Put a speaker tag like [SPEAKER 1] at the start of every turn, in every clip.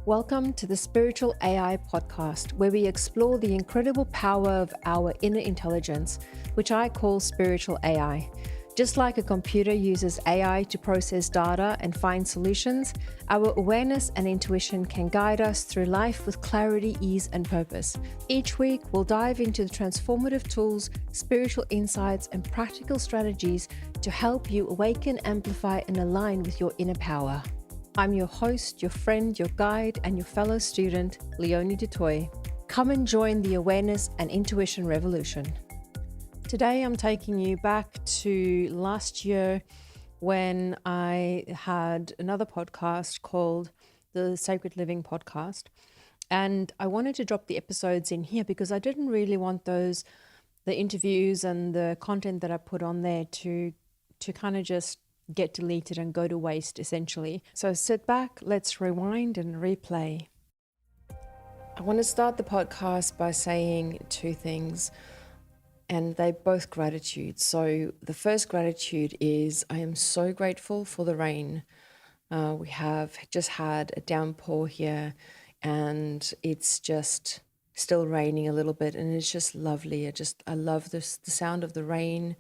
[SPEAKER 1] Welcome to the Spiritual AI podcast, where we explore the incredible power of our inner intelligence, which I call spiritual AI. Just like a computer uses AI to process data and find solutions, our awareness and intuition can guide us through life with clarity, ease, and purpose. Each week, we'll dive into the transformative tools, spiritual insights, and practical strategies to help you awaken, amplify, and align with your inner power. I'm your host, your friend, your guide, and your fellow student, Leonie Dutoy. Come and join the awareness and intuition revolution. Today, I'm taking you back to last year when I had another podcast called the Sacred Living Podcast. And I wanted to drop the episodes in here because I didn't really want the interviews and the content that I put on there to kind of just get deleted and go to waste, essentially. So sit back, let's rewind and replay. I want to start the podcast by saying two things, and they're both gratitude. So the first gratitude is I am so grateful for the rain. We have just had a downpour here, and it's just still raining a little bit, and it's just lovely. I love the sound of the rain.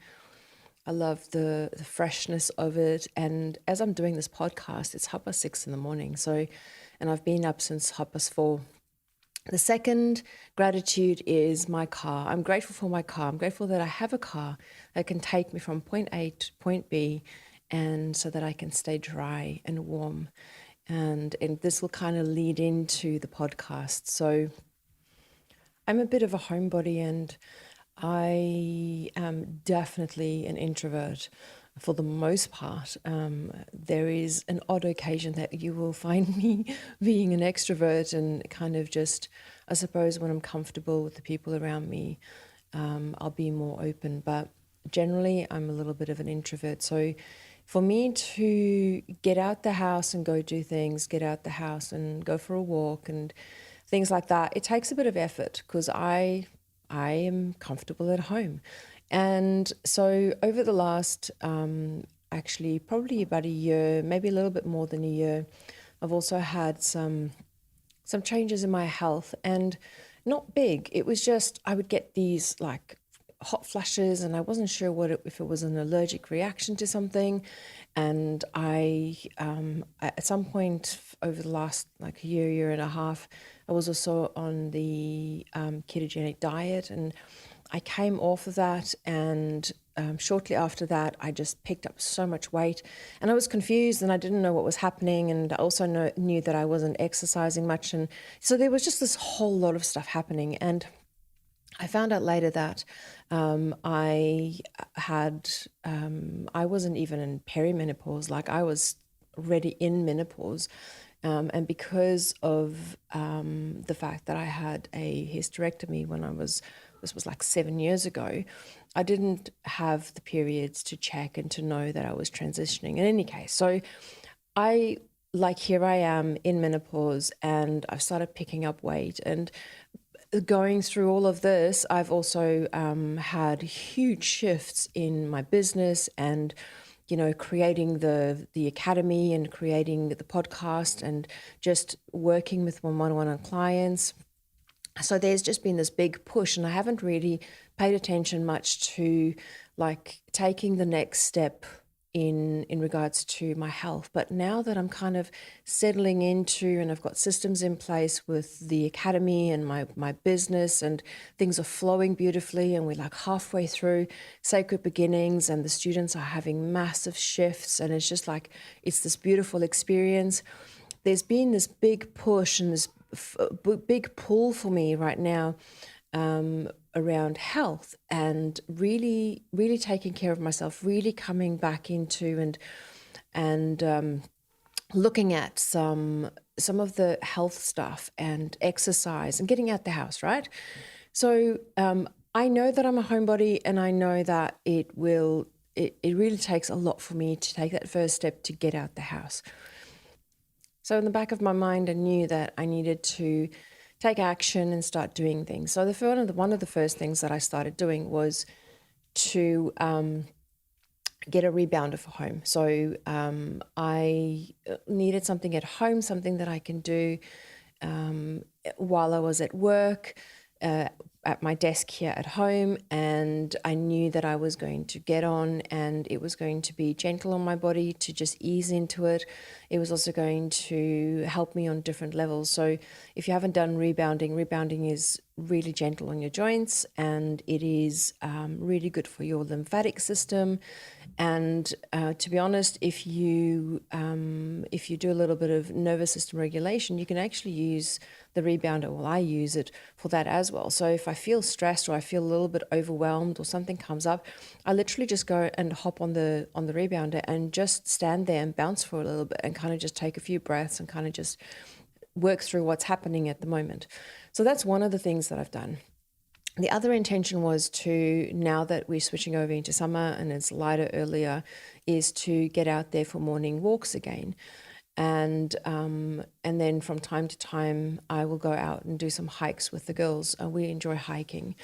[SPEAKER 1] I love the freshness of it. And as I'm doing this podcast, it's 6:30 in the morning. And I've been up since 4:30. The second gratitude is my car. I'm grateful for my car. I'm grateful that I have a car that can take me from point A to point B, and so that I can stay dry and warm. And this will kind of lead into the podcast. So I'm a bit of a homebody, and I am definitely an introvert for the most part. There is an odd occasion that you will find me being an extrovert, and kind of just, I suppose, when I'm comfortable with the people around me, I'll be more open. But generally, I'm a little bit of an introvert. So for me to get out the house and go do things, get out the house and go for a walk and things like that, it takes a bit of effort because I am comfortable at home. And so over the last, actually probably about a year, maybe a little bit more than a year, I've also had some changes in my health, and not big. It was just, I would get these like hot flashes, and I wasn't sure if it was an allergic reaction to something. And I at some point over the last like year and a half, I was also on the ketogenic diet, and I came off of that, and shortly after that, I just picked up so much weight, and I was confused, and I didn't know what was happening, and I also knew that I wasn't exercising much, and so there was just this whole lot of stuff happening. And I found out later that I wasn't even in perimenopause, like I was already in menopause. And because of the fact that I had a hysterectomy this was like 7 years ago, I didn't have the periods to check and to know that I was transitioning in any case. So here I am in menopause, and I've started picking up weight. And going through all of this, I've also had huge shifts in my business, and creating the academy and creating the podcast and just working with one-on-one clients. So there's just been this big push, and I haven't really paid attention much to like taking the next step in regards to my health. But now that I'm kind of settling into, and I've got systems in place with the academy and my business, and things are flowing beautifully, and we're like halfway through Sacred Beginnings, and the students are having massive shifts, and it's just like, it's this beautiful experience. There's been this big push and this big pull for me right now around health, and really taking care of myself, really coming back into and looking at some of the health stuff and exercise and getting out the house, right? So I know that I'm a homebody, and I know that it really takes a lot for me to take that first step to get out the house. So in the back of my mind, I knew that I needed to take action and start doing things. So one of the first things that I started doing was to get a rebounder for home. So I needed something at home, something that I can do while I was at work, at my desk here at home, and I knew that I was going to get on and it was going to be gentle on my body to just ease into it. It was also going to help me on different levels. So if you haven't done rebounding is really gentle on your joints, and it is really good for your lymphatic system. And to be honest, if you do a little bit of nervous system regulation, you can actually use the rebounder. Well, I use it for that as well. So if I feel stressed or I feel a little bit overwhelmed or something comes up, I literally just go and hop on the rebounder and just stand there and bounce for a little bit and kind of just take a few breaths and kind of just work through what's happening at the moment. So that's one of the things that I've done. The other intention was to, now that we're switching over into summer and it's lighter earlier, is to get out there for morning walks again. And then from time to time, I will go out and do some hikes with the girls. We enjoy hiking.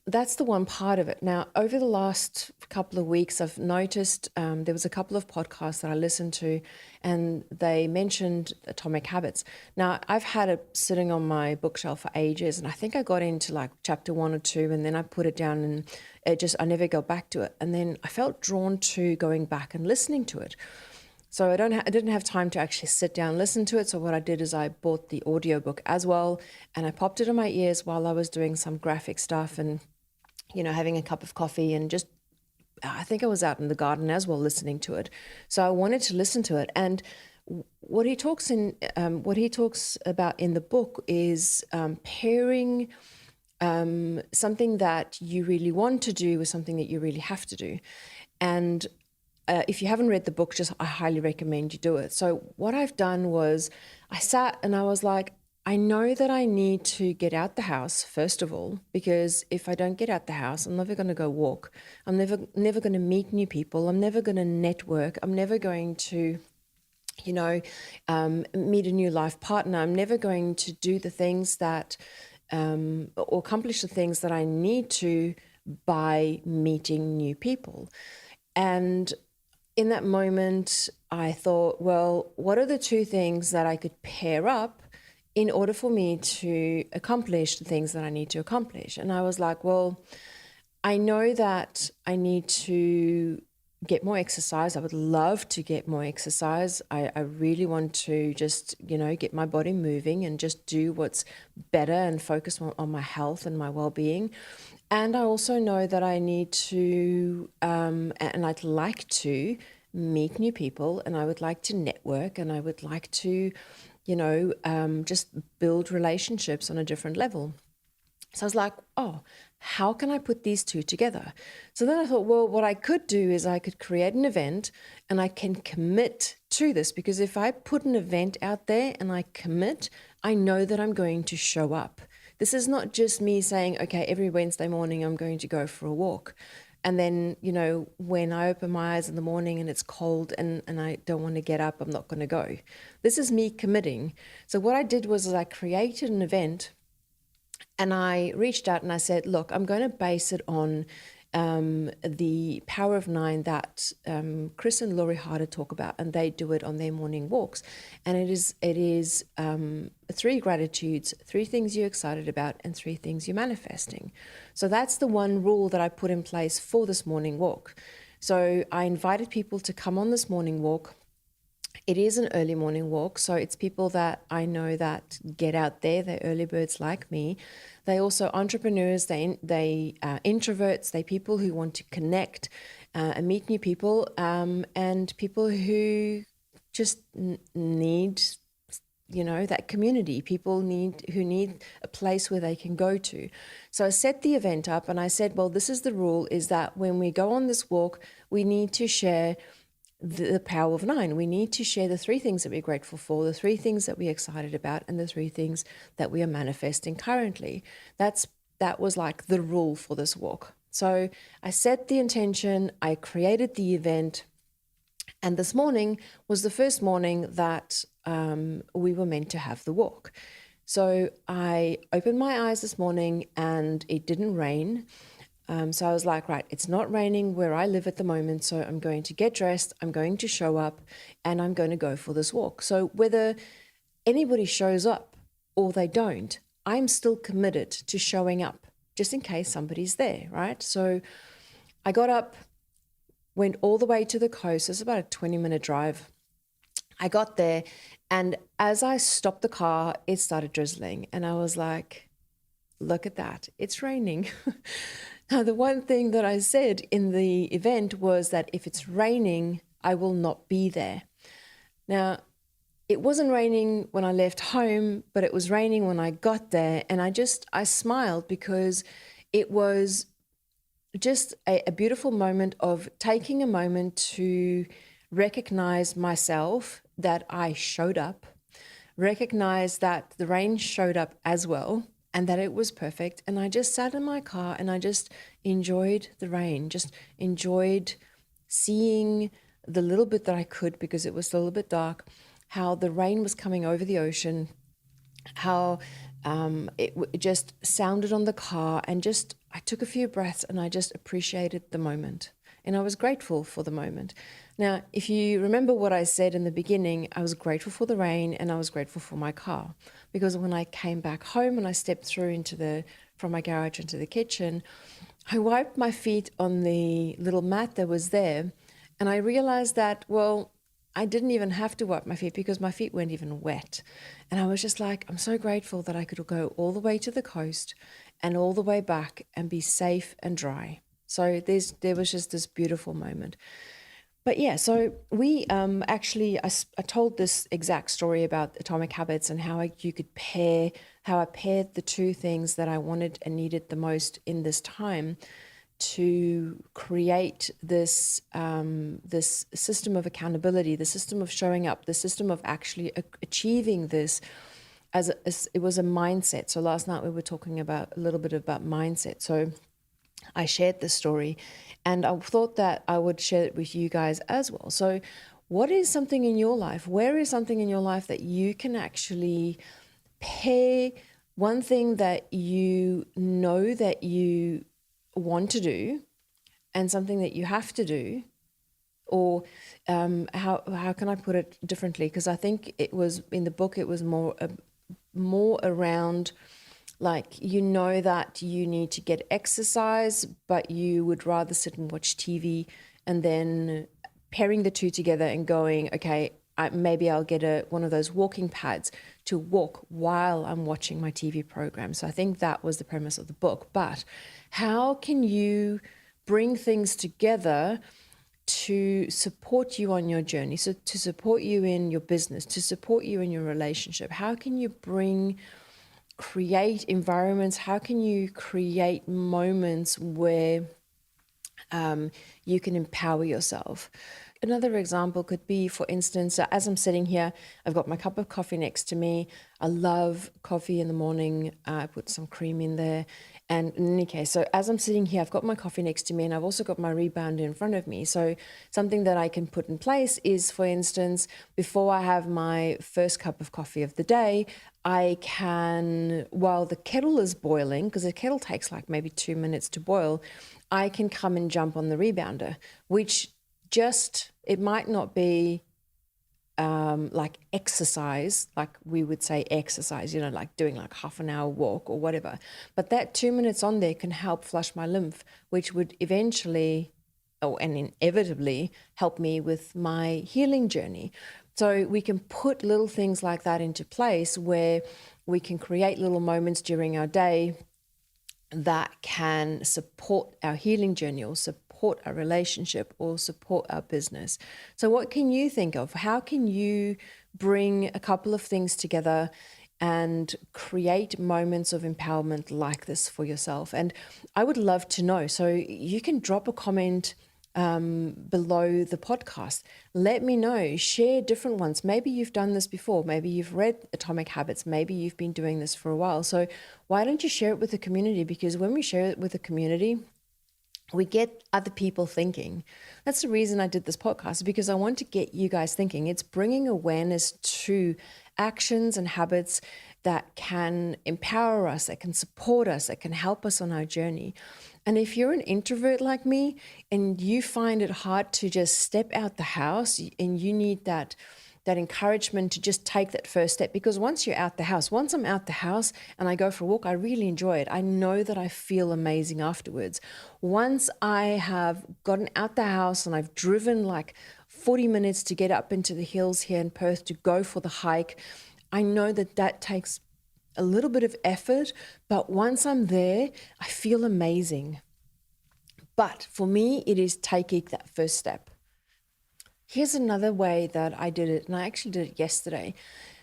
[SPEAKER 1] That's the one part of it. Now, over the last couple of weeks, I've noticed there was a couple of podcasts that I listened to, and they mentioned Atomic Habits. Now, I've had it sitting on my bookshelf for ages, and I think I got into like chapter 1 or 2, and then I put it down, and I never go back to it. And then I felt drawn to going back and listening to it. So I didn't have time to actually sit down and listen to it. So what I did is I bought the audiobook as well, and I popped it in my ears while I was doing some graphic stuff and, having a cup of coffee, and just, I think I was out in the garden as well listening to it. So I wanted to listen to it. And what he talks about in the book is pairing something that you really want to do with something that you really have to do. And if you haven't read the book, I highly recommend you do it. So what I've done was I sat and I was like, I know that I need to get out the house, first of all, because if I don't get out the house, I'm never going to go walk. I'm never going to meet new people. I'm never going to network. I'm never going to, meet a new life partner. I'm never going to do the things that, or accomplish the things that I need to by meeting new people. And in that moment, I thought, well, what are the two things that I could pair up in order for me to accomplish the things that I need to accomplish? And I was like, well, I know that I need to get more exercise. I would love to get more exercise. I really want to just, get my body moving and just do what's better and focus on my health and my well-being. And I also know that I need to, and I'd like to meet new people, and I would like to network, and I would like to, just build relationships on a different level. So I was like, oh, how can I put these two together? So then I thought, well, what I could do is I could create an event and I can commit to this, because if I put an event out there and I commit, I know that I'm going to show up. This is not just me saying, okay, every Wednesday morning I'm going to go for a walk. And then, when I open my eyes in the morning and it's cold and I don't want to get up, I'm not going to go. This is me committing. So what I did was I created an event, and I reached out and I said, look, I'm going to base it on the Power of 9 that Chris and Laurie Harder talk about, and they do it on their morning walks. And it is 3 gratitudes, 3 things you're excited about, and 3 things you're manifesting. So that's the one rule that I put in place for this morning walk. So I invited people to come on this morning walk. It is an early morning walk, so it's people that I know that get out there. They're early birds like me. They also entrepreneurs, they introverts, they people who want to connect and meet new people, and people who just need, that community. People who need a place where they can go to. So I set the event up and I said, well, this is the rule, is that when we go on this walk, we need to share the Power of 9. We need to share the 3 things that we're grateful for, the 3 things that we're excited about, and the 3 things that we are manifesting currently. That was like the rule for this walk. So I set the intention, I created the event, and this morning was the first morning that we were meant to have the walk. So I opened my eyes this morning and it didn't rain. So I was like, right, it's not raining where I live at the moment, so I'm going to get dressed, I'm going to show up, and I'm going to go for this walk. So whether anybody shows up or they don't, I'm still committed to showing up just in case somebody's there, right? So I got up, went all the way to the coast. It's about a 20-minute drive. I got there, and as I stopped the car, it started drizzling. And I was like, look at that, it's raining. Now, the one thing that I said in the event was that if it's raining, I will not be there. Now, it wasn't raining when I left home, but it was raining when I got there. And I smiled because it was just a beautiful moment of taking a moment to recognize myself, that I showed up, recognize that the rain showed up as well, and that it was perfect. And I just sat in my car and I just enjoyed the rain, just enjoyed seeing the little bit that I could, because it was still a little bit dark, how the rain was coming over the ocean, how it just sounded on the car, and just I took a few breaths and I just appreciated the moment. And I was grateful for the moment. Now, if you remember what I said in the beginning, I was grateful for the rain and I was grateful for my car, because when I came back home and I stepped through from my garage into the kitchen, I wiped my feet on the little mat that was there, and I realized that, well, I didn't even have to wipe my feet because my feet weren't even wet. And I was just like, I'm so grateful that I could go all the way to the coast and all the way back and be safe and dry. So there was just this beautiful moment. But yeah, so we actually, I told this exact story about Atomic Habits and how I paired the two things that I wanted and needed the most in this time to create this this system of accountability, the system of showing up, the system of actually achieving this. As it was a mindset. So last night we were talking about a little bit about mindset. So I shared this story, and I thought that I would share it with you guys as well. So what is something in your life? Where is something in your life that you can actually pair one thing that you know that you want to do and something that you have to do? Or how can I put it differently? Because I think it was in the book, it was more around, like, you know that you need to get exercise, but you would rather sit and watch TV, and then pairing the two together and going, okay, maybe I'll get one of those walking pads to walk while I'm watching my TV program. So I think that was the premise of the book. But how can you bring things together to support you on your journey? So to support you in your business, to support you in your relationship, how can you create environments? How can you create moments where you can empower yourself? Another example could be, for instance, as I'm sitting here, I've got my cup of coffee next to me. I love coffee in the morning. I put some cream in there. And in any case, so as I'm sitting here, I've got my coffee next to me, and I've also got my rebounder in front of me. So something that I can put in place is, for instance, before I have my first cup of coffee of the day, I can, while the kettle is boiling, because the kettle takes like maybe 2 minutes to boil, I can come and jump on the rebounder, which it might not be like exercise, like we would say exercise, like doing like half an hour walk or whatever. But that 2 minutes on there can help flush my lymph, which would eventually, and inevitably, help me with my healing journey. So we can put little things like that into place, where we can create little moments during our day that can support our healing journey, or support our relationship, or support our business. So what can you think of? How can you bring a couple of things together and create moments of empowerment like this for yourself? And I would love to know. So you can drop a comment below the podcast. Let me know, share different ones. Maybe you've done this before. Maybe you've read Atomic Habits. Maybe you've been doing this for a while. So why don't you share it with the community? Because when we share it with the community, we get other people thinking. That's the reason I did this podcast, because I want to get you guys thinking. It's bringing awareness to actions and habits that can empower us, that can support us, that can help us on our journey. And if you're an introvert like me and you find it hard to just step out the house, and you need that that encouragement to just take that first step. Because once you're out the house, once I'm out the house and I go for a walk, I really enjoy it. I know that I feel amazing afterwards. Once I have gotten out the house and I've driven like 40 minutes to get up into the hills here in Perth to go for the hike, I know that that takes a little bit of effort, but once I'm there, I feel amazing. But for me, it is taking that first step. Here's another way that I did it, and I actually did it yesterday.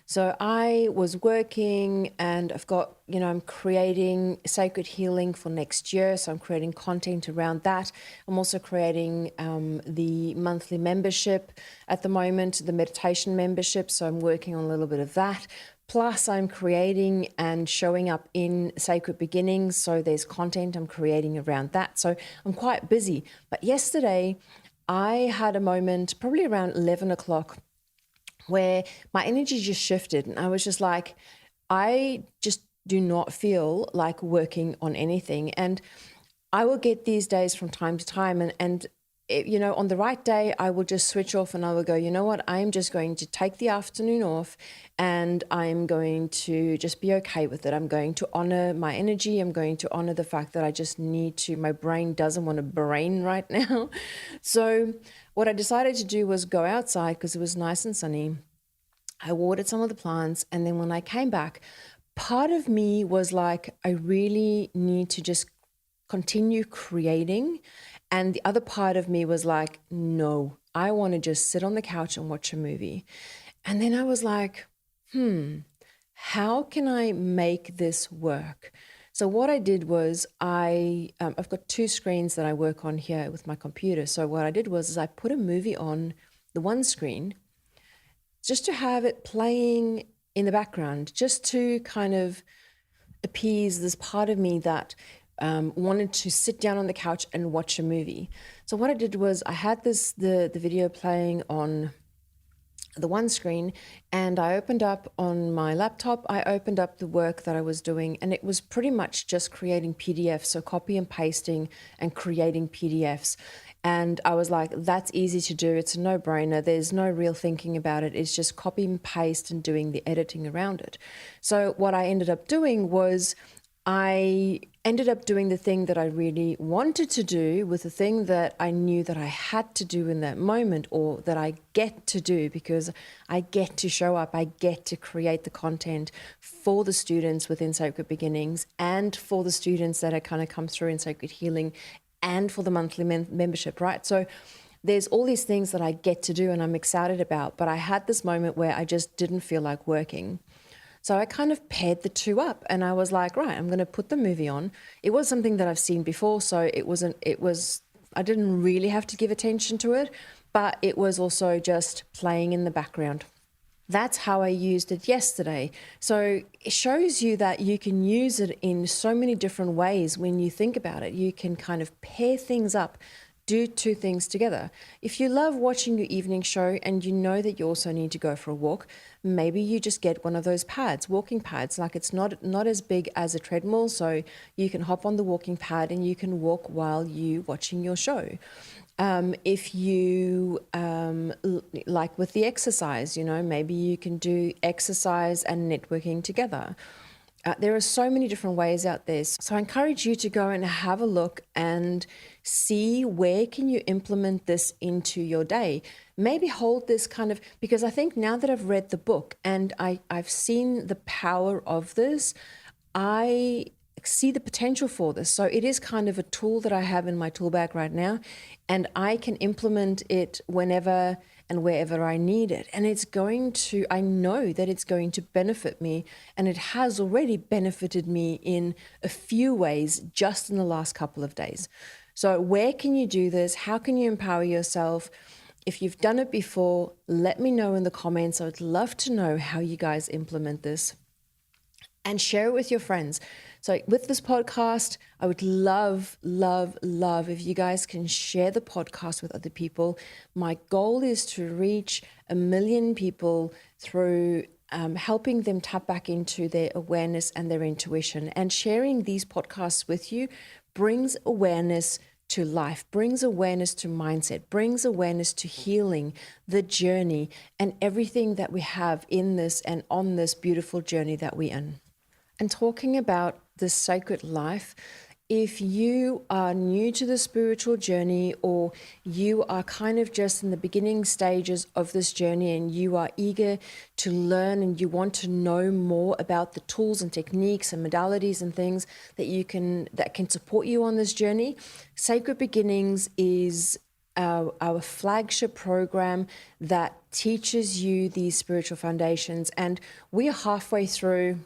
[SPEAKER 1] So I was working and I've got, I'm creating Sacred Healing for next year. So I'm creating content around that. I'm also creating the monthly membership at the moment, the meditation membership. So I'm working on a little bit of that. Plus I'm creating and showing up in Sacred Beginnings. So there's content I'm creating around that. So I'm quite busy. But yesterday I had a moment, probably around 11 o'clock, where my energy just shifted. And I was just like, I just do not feel like working on anything. And I will get these days from time to time. And on the right day, I will just switch off and I will go, you know what, I'm just going to take the afternoon off and I'm going to just be okay with it. I'm going to honor my energy. I'm going to honor the fact that I just need to, my brain doesn't want to brain right now. So what I decided to do was go outside because it was nice and sunny. I watered some of the plants. And then when I came back, part of me was like, I really need to just continue creating. And the other part of me was like, no, I want to just sit on the couch and watch a movie. And then I was like, how can I make this work? So what I did was I've got two screens that I work on here with my computer. So what I did was I put a movie on the one screen just to have it playing in the background, just to kind of appease this part of me that wanted to sit down on the couch and watch a movie. So what I did was I had the video playing on the one screen, and I opened up on my laptop, I opened up the work that I was doing, and it was pretty much just creating PDFs, so copy and pasting and creating PDFs. And I was like, that's easy to do. It's a no-brainer. There's no real thinking about it. It's just copy and paste and doing the editing around it. So what I ended up doing was I ended up doing the thing that I really wanted to do with the thing that I knew that I had to do in that moment, or that I get to do because I get to show up, I get to create the content for the students within Sacred Beginnings and for the students that are kind of come through in Sacred Healing and for the monthly membership, right? So there's all these things that I get to do and I'm excited about, but I had this moment where I just didn't feel like working. So I kind of paired the two up and I was like, right, I'm going to put the movie on. It was something that I've seen before, so I didn't really have to give attention to it, but it was also just playing in the background. That's how I used it yesterday. So it shows you that you can use it in so many different ways when you think about it. You can kind of pair things up, do two things together. If you love watching your evening show and you know that you also need to go for a walk, maybe you just get one of those pads, walking pads. Like it's not as big as a treadmill, so you can hop on the walking pad and you can walk while you watching your show. If you like with the exercise, maybe you can do exercise and networking together. There are so many different ways out there. So I encourage you to go and have a look and see where can you implement this into your day. Maybe hold this kind of, because I think now that I've read the book and I've seen the power of this, I see the potential for this. So it is kind of a tool that I have in my tool bag right now, and I can implement it whenever and wherever I need it. And I know that it's going to benefit me, and it has already benefited me in a few ways just in the last couple of days. So where can you do this? How can you empower yourself? If you've done it before, let me know in the comments. I would love to know how you guys implement this, and share it with your friends. So with this podcast, I would love, love, love if you guys can share the podcast with other people. My goal is to reach 1 million people through helping them tap back into their awareness and their intuition. And sharing these podcasts with you brings awareness to life, brings awareness to mindset, brings awareness to healing, the journey, and everything that we have in this and on this beautiful journey that we're in. And talking about the sacred life, if you are new to the spiritual journey, or you are kind of just in the beginning stages of this journey and you are eager to learn and you want to know more about the tools and techniques and modalities and things that can support you on this journey, Sacred Beginnings is our flagship program that teaches you these spiritual foundations. And we are halfway through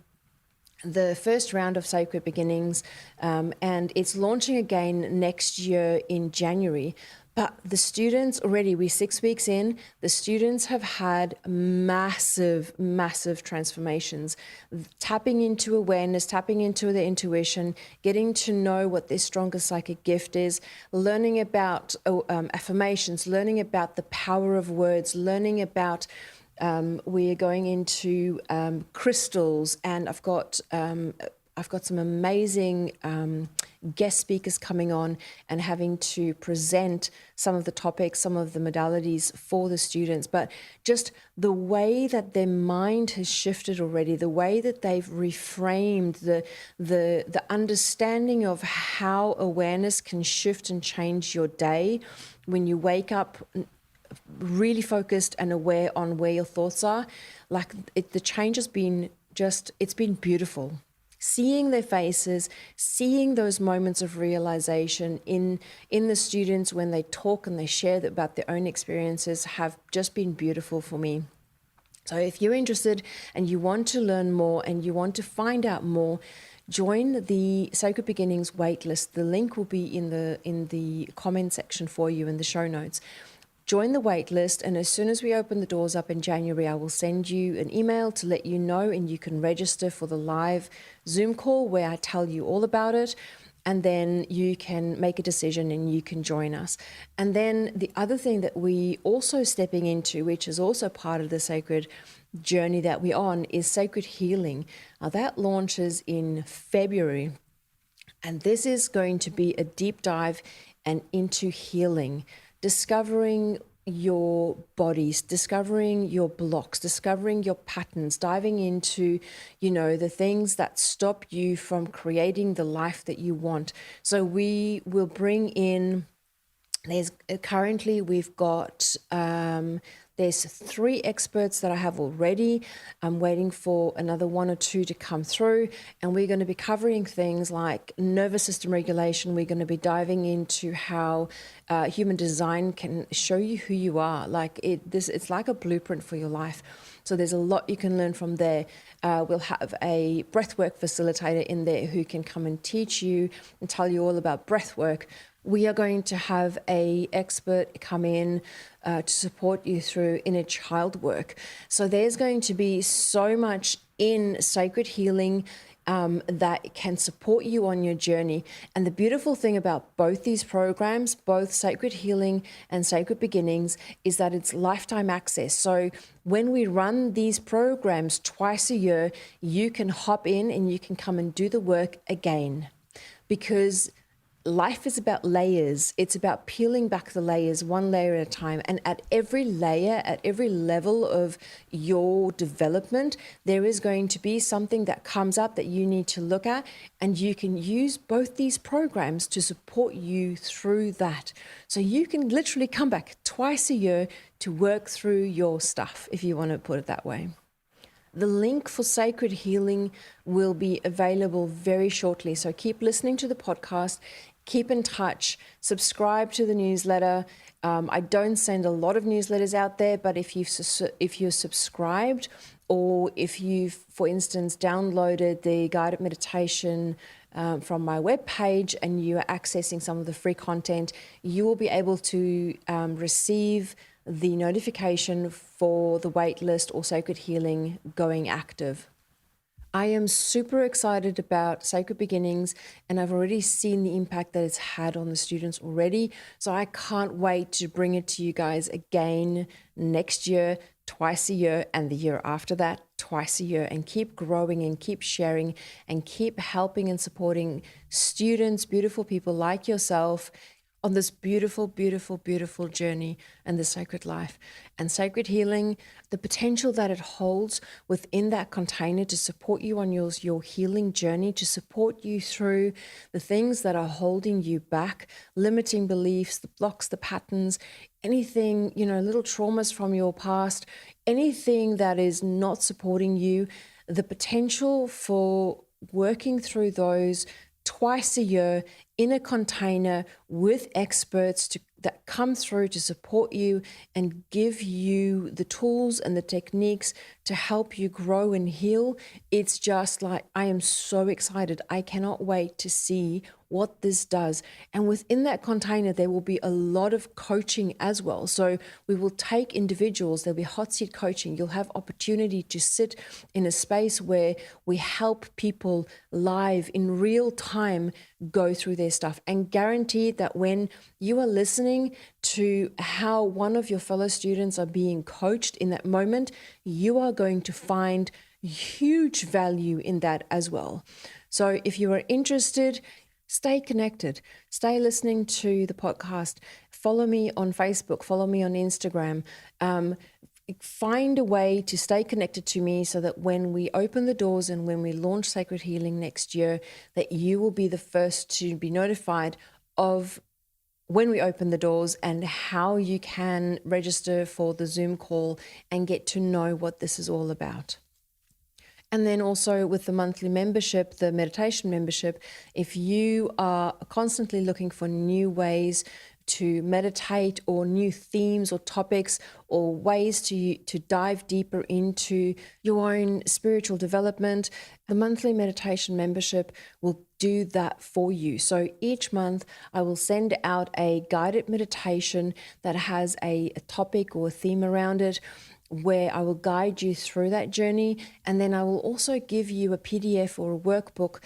[SPEAKER 1] the first round of Sacred Beginnings, and it's launching again next year in January. But the students already, we're 6 weeks in, the students have had massive, massive transformations, tapping into awareness, tapping into their intuition, getting to know what their strongest psychic gift is, learning about affirmations, learning about the power of words, learning about we're going into crystals, and I've got some amazing guest speakers coming on and having to present some of the topics, some of the modalities for the students. But just the way that their mind has shifted already, the way that they've reframed the understanding of how awareness can shift and change your day when you wake up really focused and aware on where your thoughts are. The change has been it's been beautiful. Seeing their faces, seeing those moments of realization in the students when they talk and they share about their own experiences have just been beautiful for me. So if you're interested and you want to learn more and you want to find out more, join the Sacred Beginnings waitlist. The link will be in the comment section for you in the show notes. Join the waitlist, and as soon as we open the doors up in January, I will send you an email to let you know, and you can register for the live Zoom call where I tell you all about it, and then you can make a decision and you can join us. And then the other thing that we also stepping into, which is also part of the sacred journey that we're on, is Sacred Healing. Now that launches in February, and this is going to be a deep dive and into healing, discovering your bodies, discovering your blocks, discovering your patterns, diving into, the things that stop you from creating the life that you want. So we will bring in, currently we've got, there's 3 experts that I have already. I'm waiting for another 1 or 2 to come through, and we're going to be covering things like nervous system regulation. We're going to be diving into how human design can show you who you are. It's like a blueprint for your life. So there's a lot you can learn from there. We'll have a breathwork facilitator in there who can come and teach you and tell you all about breathwork. We are going to have an expert come in to support you through inner child work. So there's going to be so much in Sacred Healing that can support you on your journey. And the beautiful thing about both these programs, both Sacred Healing and Sacred Beginnings, is that it's lifetime access. So when we run these programs twice a year, you can hop in and you can come and do the work again, because life is about layers. It's about peeling back the layers one layer at a time. And at every layer, at every level of your development, there is going to be something that comes up that you need to look at. And you can use both these programs to support you through that. So you can literally come back twice a year to work through your stuff, if you want to put it that way. The link for Sacred Healing will be available very shortly. So keep listening to the podcast. Keep in touch, subscribe to the newsletter. I don't send a lot of newsletters out there, but if you're subscribed, or if you've, for instance, downloaded the guided meditation from my webpage and you are accessing some of the free content, you will be able to receive the notification for the waitlist or Sacred Healing going active. I am super excited about Sacred Beginnings, and I've already seen the impact that it's had on the students already. So I can't wait to bring it to you guys again next year, twice a year, and the year after that, twice a year, and keep growing and keep sharing and keep helping and supporting students, beautiful people like yourself, on this beautiful, beautiful, beautiful journey and the sacred life. And sacred healing, the potential that it holds within that container to support you on your healing journey, to support you through the things that are holding you back, limiting beliefs, the blocks, the patterns, anything, little traumas from your past, anything that is not supporting you, the potential for working through those twice a year in a container with experts that come through to support you and give you the tools and the techniques to help you grow and heal. It's just like, I am so excited. I cannot wait to see what this does. And within that container, there will be a lot of coaching as well. So we will take individuals, there'll be hot seat coaching. You'll have opportunity to sit in a space where we help people live in real time go through their stuff, and guarantee that when you are listening to how one of your fellow students are being coached in that moment, you are going to find huge value in that as well. So if you are interested, stay connected, stay listening to the podcast, follow me on Facebook, follow me on Instagram, find a way to stay connected to me so that when we open the doors and when we launch Sacred Healing next year, that you will be the first to be notified of when we open the doors and how you can register for the Zoom call and get to know what this is all about. And then also with the monthly membership, the meditation membership, if you are constantly looking for new ways to meditate or new themes or topics or ways to dive deeper into your own spiritual development, the monthly meditation membership will do that for you. So each month I will send out a guided meditation that has a topic or a theme around it, where I will guide you through that journey. And then I will also give you a PDF or a workbook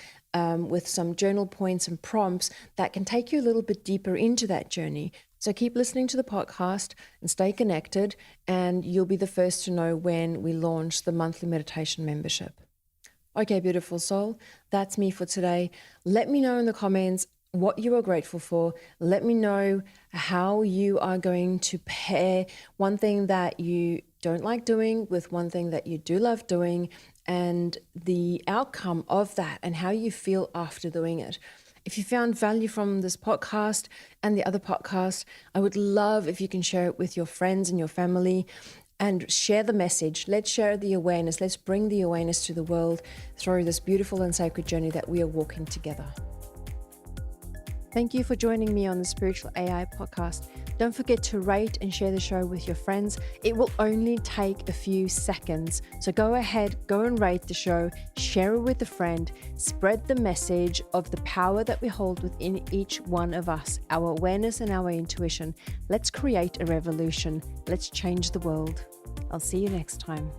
[SPEAKER 1] with some journal points and prompts that can take you a little bit deeper into that journey. So keep listening to the podcast and stay connected, and you'll be the first to know when we launch the monthly meditation membership. Okay, beautiful soul, that's me for today. Let me know in the comments what you are grateful for. Let me know how you are going to pair one thing that you don't like doing with one thing that you do love doing, and the outcome of that and how you feel after doing it. If you found value from this podcast and the other podcast, I would love if you can share it with your friends and your family and share the message. Let's share the awareness. Let's bring the awareness to the world through this beautiful and sacred journey that we are walking together. Thank you for joining me on the Spiritual AI podcast. Don't forget to rate and share the show with your friends. It will only take a few seconds. So go ahead, go and rate the show, share it with a friend, spread the message of the power that we hold within each one of us, our awareness and our intuition. Let's create a revolution. Let's change the world. I'll see you next time.